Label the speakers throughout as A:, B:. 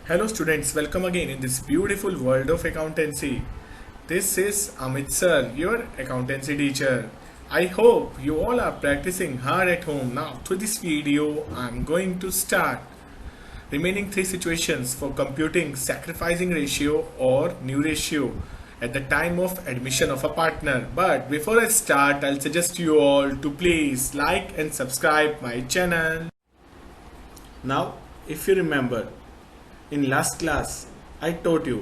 A: Hello students, welcome again in this beautiful world of accountancy. This is Amit sir, your accountancy teacher. I hope you all are practicing hard at home. Now through this video, I'm going to start remaining three situations for computing sacrificing ratio or new ratio at the time of admission of a partner. But before I start, I'll suggest you all to please like and subscribe my channel. Now, if you remember, in last class I taught you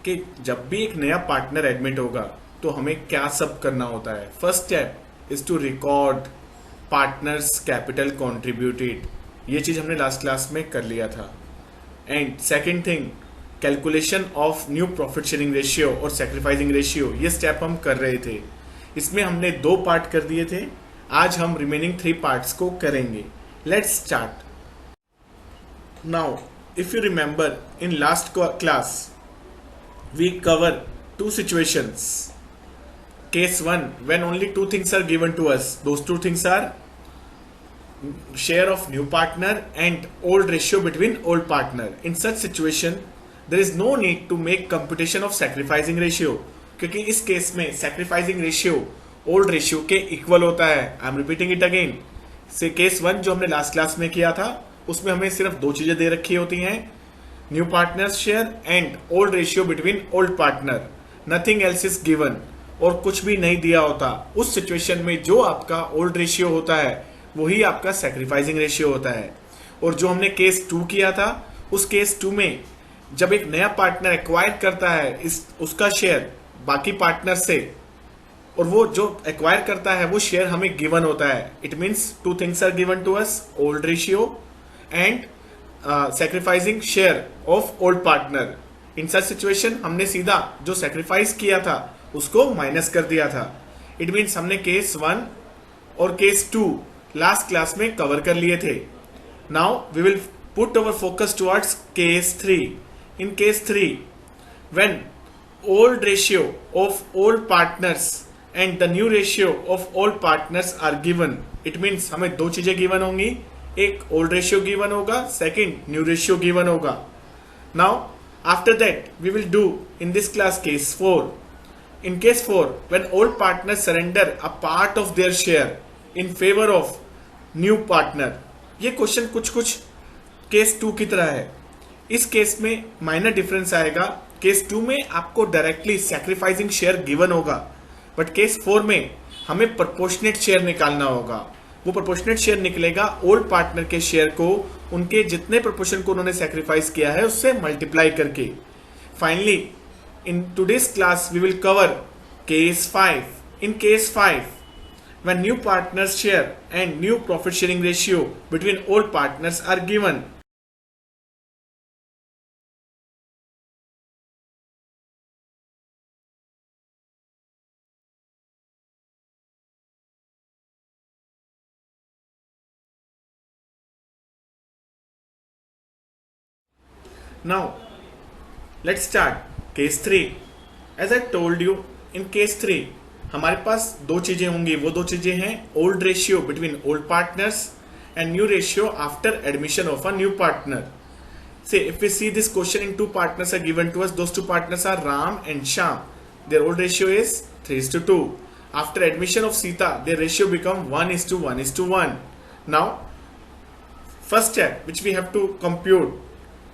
A: कि जब भी एक नया partner admit होगा तो हमें क्या सब करना होता है. First step is to record partners capital contributed. ये चीज हमने लास्ट क्लास में कर लिया था. And second thing, calculation of new profit sharing ratio और सेक्रीफाइसिंग रेशियो. ये स्टेप हम कर रहे थे. इसमें हमने 2 पार्ट कर दिए थे. आज हम रिमेनिंग 3 पार्ट्स को करेंगे. Let's start now. If you remember, in last class, we cover 2 situations. Case 1, when only 2 things are given to us. Those 2 things are share of new partner and old ratio between old partner. In such situation, there is no need to make computation of sacrificing ratio. क्योंकि इस case में sacrificing ratio old ratio के equal होता है. I am repeating it again. से case 1 जो हमने last class में किया था, उसमें हमें सिर्फ 2 चीजें दे रखी होती हैं, new partner share and old ratio between old partner. Nothing else is given. और कुछ भी नहीं दिया होता. उस सिचुएशन में जो आपका ओल्ड रेशियो होता है वही आपका सैक्रिफाइसिंग रेशियो होता है. और जो हमने केस 2 किया था, उस केस 2 में जब एक नया पार्टनर एक्वायर करता है उसका शेयर बाकी पार्टनर से, और वो जो एक्वायर करता है वो शेयर हमें गिवन होता है. It means 2 things are given to us, old ratio and sacrificing share of old partner. In such situation हमने सीधा जो sacrifice किया था उसको माइनस कर दिया था. It means हमने केस 1 और केस 2 लास्ट क्लास में कवर कर लिए थे. Now we will put our focus towards case 3. In case 3, when old ratio of old partners and the new ratio of old partners are given, it means हमें 2 चीजें given होंगी. एक old ratio given होगा, second new ratio given होगा. Now after that we will do in this class case 4. In case 4, when old partner surrender a part of their share in favour of new partner. ये question कुछ case 2 की तरह है. इस case में minor difference आएगा. Case 2 में आपको डायरेक्टली सैक्रिफाइसिंग शेयर गिवन होगा, बट केस 4 में हमें प्रोपोर्शनेट शेयर निकालना होगा. वो प्रोपोर्शनेट शेयर निकलेगा ओल्ड पार्टनर के शेयर को उनके जितने प्रोपोर्शन को उन्होंने सैक्रिफाइस किया है उससे मल्टीप्लाई करके. Finally in today's class we will cover case 5. In case 5, when new partners share and new profit sharing ratio between old partners are given. Now, let's start case 3. As I told you, in case 3, हमारे पास 2 चीजें होंगी. वो 2 चीजें हैं old ratio between old partners and new ratio after admission of a new partner. Say, if we see this question in 2 partners are given to us, those 2 partners are Ram and Shyam. Their old ratio is 3:2. After admission of Sita, their ratio become 1:1:1. Now, first step which we have to compute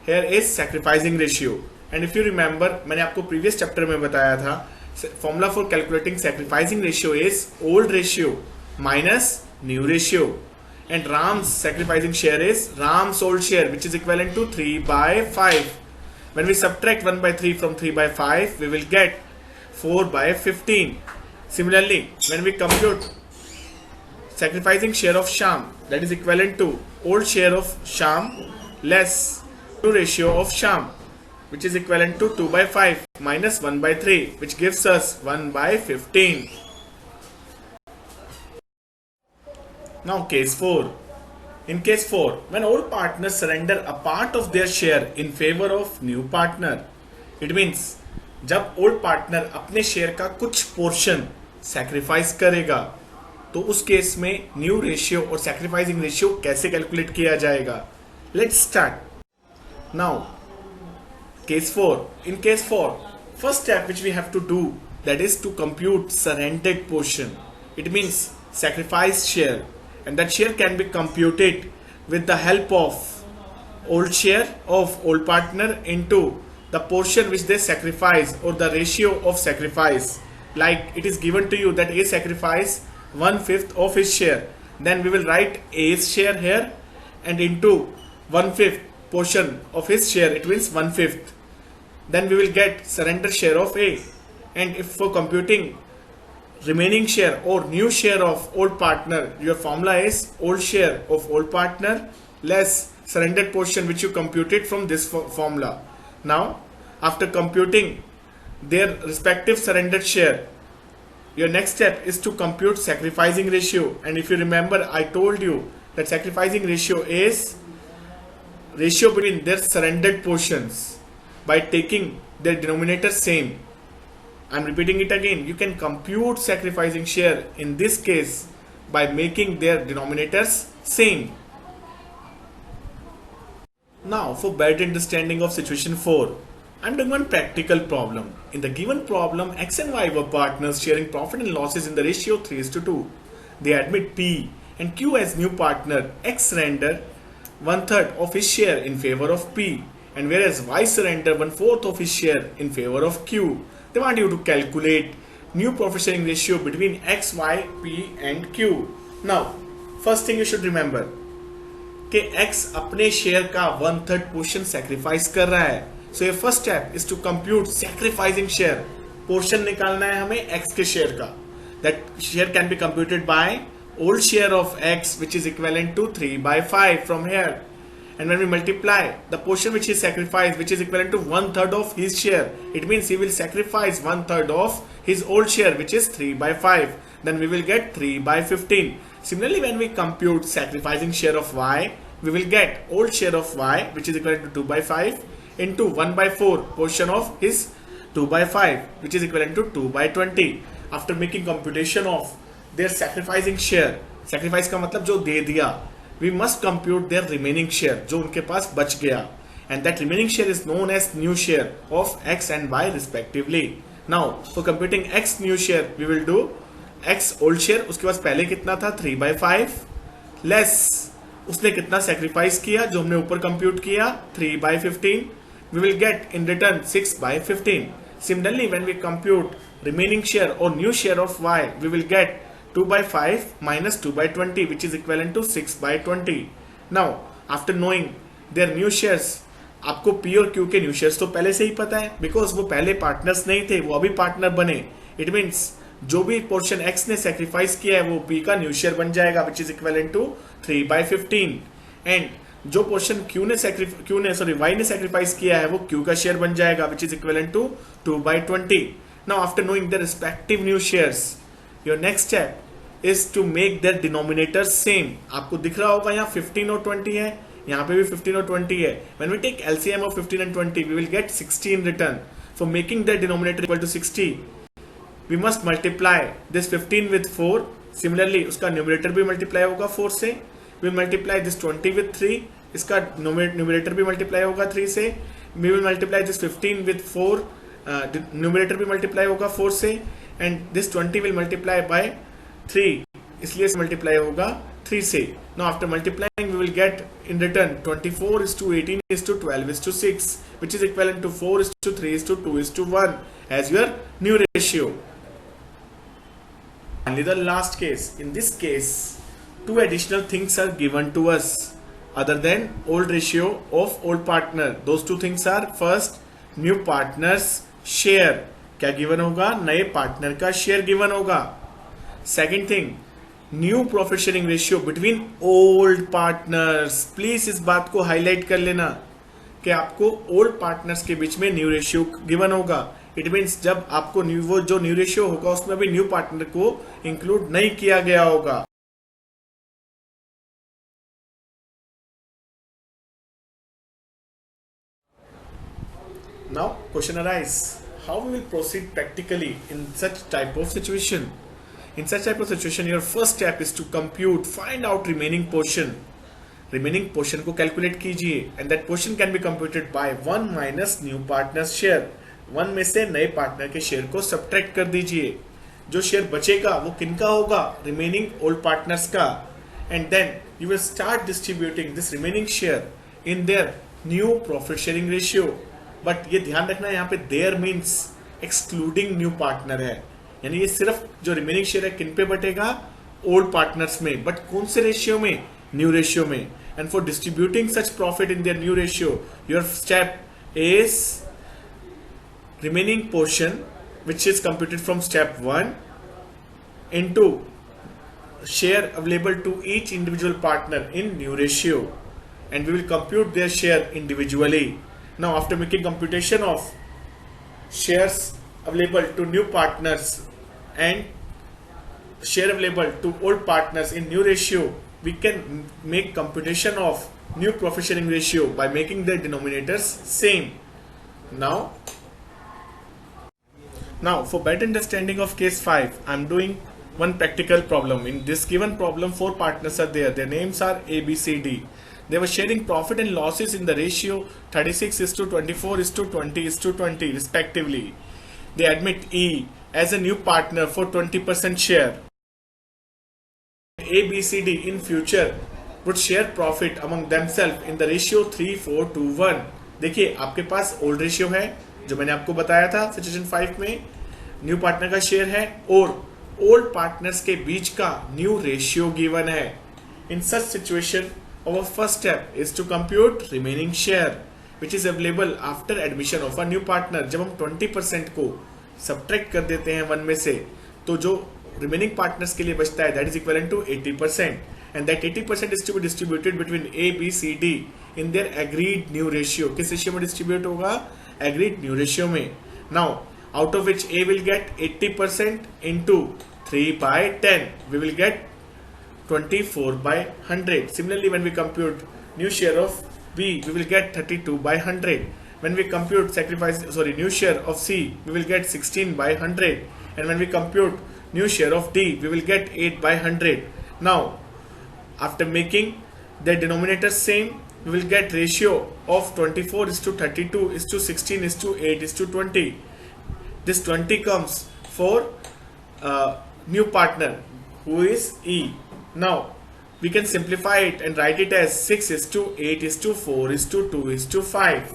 A: here is sacrificing ratio. And if you remember, मैंने आपको previous chapter में बताया था, formula for calculating sacrificing ratio is old ratio minus new ratio. And Ram's sacrificing share is Ram's old share, which is equivalent to 3/5. When we subtract 1/3 from 3/5, we will get 4/15. Similarly, when we compute sacrificing share of Shyam, that is equivalent to old share of Shyam less new ratio of Shyam, which is equivalent to 2/5 minus 1/3, which gives us 1/15. Now case 4. In case 4, when old partners surrender a part of their share in favor of new partner, it means जब old partner अपने share का कुछ portion sacrifice करेगा तो उस case में new ratio और sacrificing ratio कैसे कैलकुलेट किया जाएगा. Let's start. Now, case 4. In case 4, first step which we have to do, that is to compute surrendered portion. It means sacrifice share, and that share can be computed with the help of old share of old partner into the portion which they sacrifice, or the ratio of sacrifice. Like it is given to you that A sacrifice 1/5 of his share, then we will write A's share here and into 1/5 portion of his share, it means 1/5. Then we will get surrender share of A. And if for computing remaining share or new share of old partner, your formula is old share of old partner less surrendered portion which you computed from this formula. Now, after computing their respective surrendered share, your next step is to compute sacrificing ratio. And if you remember, I told you that sacrificing ratio is ratio between their surrendered portions by taking their denominator same. I'm repeating it again. You can compute sacrificing share in this case by making their denominators same. Now, for better understanding of situation 4, I'm doing one practical problem. In the given problem, X and Y were partners sharing profit and losses in the ratio 3:2. They admit P and Q as new partner. X surrender 1/3 of his share in favor of P, and whereas Y surrender 1/4 of his share in favor of Q. They want you to calculate new profit sharing ratio between X, Y, P and Q. Now, first thing you should remember कि X अपने share का 1/3 portion sacrifice कर रहा है. So your first step is to compute sacrificing share. Portion निकालना है हमें X के शेयर का. That share can be computed by old share of X, which is equivalent to 3/5 from here. And when we multiply the portion which he sacrificed, which is equivalent to 1/3 of his share, it means he will sacrifice 1/3 of his old share, which is 3/5. Then we will get 3/15. Similarly, when we compute sacrificing share of Y, we will get old share of Y, which is equivalent to 2/5 into 1/4 portion of his 2/5, which is equivalent to 2/20. After making computation of their sacrificing share, sacrifice का मतलब जो दे दिया, we must compute their remaining share, जो उनके पास बच गया, and that remaining share is known as new share of X and Y respectively. Now for computing X new share, we will do X old share, उसके पास पहले कितना था 3/5 less उसने कितना sacrifice किया जो हमने ऊपर compute किया 3/15, we will get in return 6/15. Similarly, when we compute remaining share or new share of Y, we will get 2/5 minus 2/20, which is equivalent to 6/20. Now, after knowing their new shares, आपको P और Q के new shares तो पहले से ही पता है, because वो पहले partners नहीं थे, वो अभी partner बने. It means जो भी portion X ने sacrifice किया है वो P का new share बन जाएगा, which is equivalent to 3/15. And जो portion Q ने Y ने sacrifice किया है वो Q का share बन जाएगा, which is equivalent to 2/20. Now, after knowing their respective new shares, your next step is to make their denominators same. आपको दिख रहा होगा यहाँ 15 और 20 है, यहाँ पे भी 15 और 20 है. When we take LCM of 15 and 20, we will get 60 in return. For making their denominator equal to 60, we must multiply this 15 with 4. Similarly, उसका numerator भी multiply होगा 4 से. We will multiply this 20 with 3. इसका numerator भी multiply होगा 3 से. We will multiply this 15 with 4. Numerator भी multiply होगा 4 से. And this 20 will multiply by 3, इसलिए multiply होगा 3 से. Now after multiplying, we will get in return 24 is to 18 is to 12 is to 6, which is equivalent to 4 is to 3 is to 2 is to 1 as your new ratio. Finally, the last case. In this case, two additional things are given to us other than old ratio of old partner. Those two things are, first, new partners share. क्या given होगा? नए partner का share given होगा. Second thing, new profit sharing ratio between old partners. Please इस बात को highlight कर लेना कि आपको ओल्ड पार्टनर्स के बीच में न्यू रेशियो गिवन होगा. इट मीन्स जब आपको वो जो न्यू रेशियो होगा उसमें भी न्यू पार्टनर को इंक्लूड नहीं किया गया होगा. Now question arise, how we will proceed practically in such type of situation. In such type of situation, your first step is to compute, find out remaining portion, remaining portion को calculate कीजिए and that portion can be computed by 1 minus new partner share. 1 में से नए partner के share को subtract कर दीजिए। जो शेयर बचेगा वो किनका होगा? रिमेनिंग ओल्ड पार्टनर्स का। And then you will start distributing this remaining share in their new profit sharing ratio. But ये ध्यान रखना यहाँ पे their means excluding new partner है, यानी ये सिर्फ जो रिमेनिंग शेयर है किन पे बटेगा? ओल्ड पार्टनर्स में। बट कौन से रेशियो में? न्यू रेशियो में। And for distributing such profit in their new ratio your step is remaining portion which is computed from step 1 into share available to each individual partner in new ratio, and we will compute their share individually. Now after making computation of shares available to new partners and share available to old partners in new ratio, we can make computation of new profit sharing ratio by making their denominators same. Now, for better understanding of case 5, I am doing one practical problem. In this given problem, 4 partners are there. Their names are A, B, C, D. They were sharing profit and losses in the ratio 36:24:20:20 respectively. They admit E as a new partner for 20% share. A, B, C, D in future would share profit among themselves in the ratio 3:4:1. देखिए आपके पास old ratio है जो मैंने आपको बताया था situation 5 में, new partner का शेयर है और ओल्ड पार्टनर्स के बीच का न्यू रेशियो गिवन है। In such situation our first step is to compute remaining share which is available after admission of a new partner. जब हम 20% को सब्ट्रैक्ट कर देते हैं 1 में से, तो जो रिमेनिंग पार्टनर्स के लिए बचता है that is equal to 80%, and that 80% is to be distributed between A, B, C, D in their agreed new ratio. किस रेशियो में डिस्ट्रीब्यूट होगा? एग्रीड न्यू रेशियो में। Now out of which A will get 80% into 3/10, we will get 24/100. Similarly, when we compute new share of B, we will get 32/100. When we compute new share of C, we will get 16/100. And when we compute new share of D, we will get 8/100. Now, after making the denominators same, we will get ratio of 24:32:16:8:20. This 20 comes for new partner who is E. Now we can simplify it and write it as 6:8:4:2:5.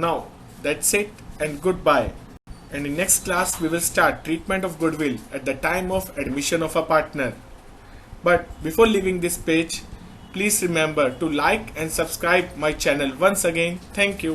A: Now that's it and goodbye. And in next class we will start treatment of goodwill at the time of admission of a partner. But before leaving this page, please remember to like and subscribe my channel once again. Thank you.